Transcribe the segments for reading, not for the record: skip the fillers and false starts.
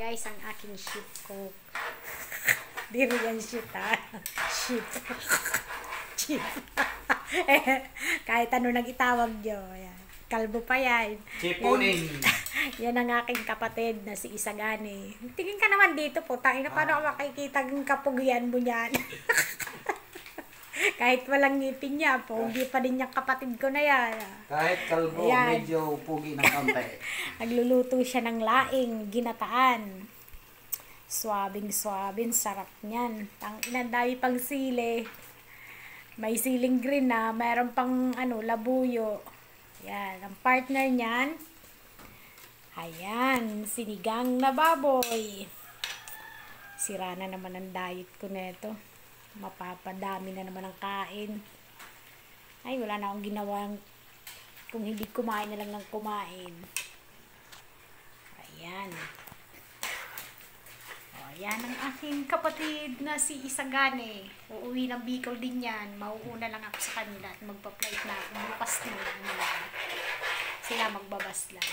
Guys, ang aking sheep cook. Di rin yan sheep, ha? Sheep. Sheep. Kahit ano nang itawag nyo. Ayan. Kalbo pa yan. Chipunin. Yan ang aking kapatid na si Isagani. Tingin ka naman dito po. Tangin na paano ka makikita ng kapugian mo yan. Kahit walang ngipin niya, pogi pa din yung kapatid ko na yan. Kahit kalbo, Ayan. medyo pugi ng konti. Nagluluto siya ng laing, ginataan. Swabing-swabing, sarap niyan. Tangina, dami pang sili. May siling green na, mayroon pang labuyo. Yan, ang partner niyan. Ayan, sinigang na baboy. Sira na naman ang diet ko neto. Mapapadami na naman ang kain. Ay, wala na akong ginawang kung hindi kumain na lang ng kumain. Ayan. O, ayan ang aking kapatid na si Isagani. Uuwi ng Bicol din yan. Mauuna lang ako sa kanila at magpa-flight na ako. Bukas na. Sila magbabas lang.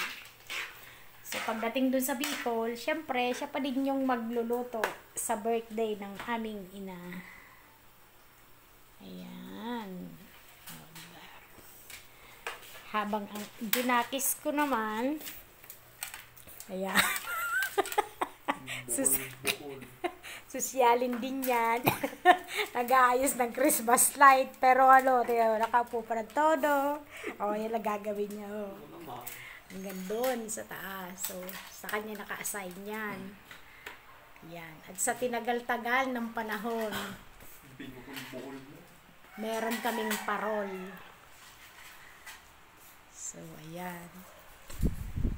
So, pagdating dun sa Bicol, syempre, siya pa din yung magluluto sa birthday ng aming ina. Ayan. Habang ang ginakis ko naman, ayan. Sosyalin din yan. Nag-aayos ng Christmas light. Pero nakaupo pa ng todo. O, yan lang gagawin niya. Hanggang doon sa taas. So, sa kanya naka-assign yan. Yan. At sa tinagal-tagal ng panahon, meron kaming parol. So, ayan.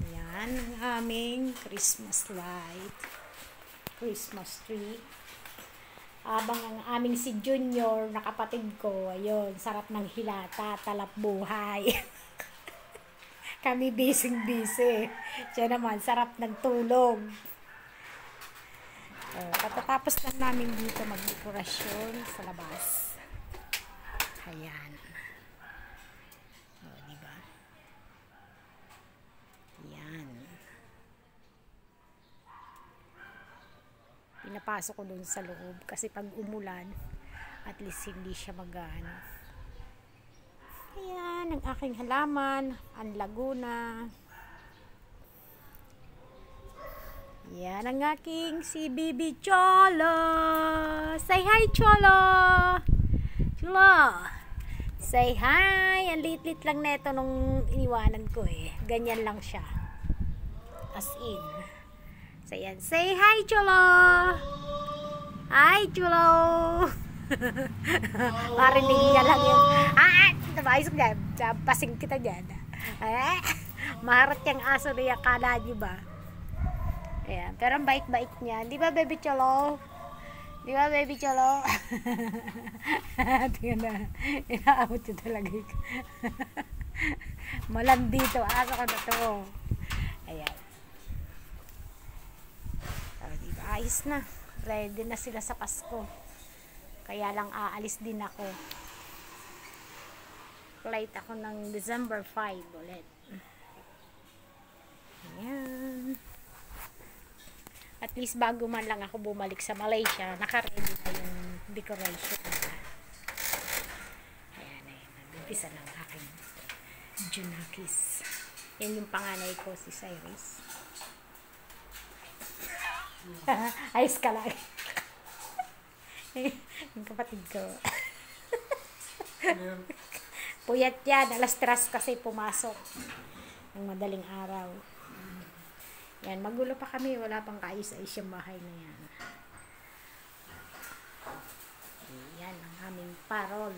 Ayan ang aming Christmas light. Christmas tree. Abang ang aming si Junior na kapatid ko, ayun, sarap ng hilata, talap buhay. Kami busy. Siya naman, sarap ng tulog. Katatapos lang namin dito mag-dekorasyon sa labas. Ayan. Diba? Ayan. Pinapasok ko dun sa loob kasi pag umulan, at least hindi siya magano. Ayan, ang aking halaman, ang Laguna. Yan ang aking si Bibi Cholo. Say hi, Cholo. Cholo. Say hi. Ang lit-lit lang neto nung iniwanan ko eh. Ganyan lang siya. As in. So yan. Say hi, Cholo. Hi, Cholo. Marinig niya lang yung ayos ko dyan. Pasing kita dyan. Maharot yung aso na yung kala nyo ba? Ayan. Pero ang bait-bait niya. Di ba, Baby Cholo? Di ba, Baby Cholo? Tingnan na. Inaamot yun talaga. Malandito. Aso ko na to. Ayan. So, diba? Ayos na. Ready na sila sa Pasko. Kaya lang aalis din ako. Flight ako ng December 5 ulit. Ayan. At least bago man lang ako bumalik sa Malaysia, naka-ready na yung decoration. Ayan, nag-umpisa ng aking Junakis. Yan yung panganay ko, si Cyrus. Ayos ka lang. Yung kapatid ko. Puyat yan. Alas 3 kasi pumasok. Ng madaling araw. Yan, magulo pa kami. Wala pang kaayos-ayos yung bahay na yan. Yan ang aming parol.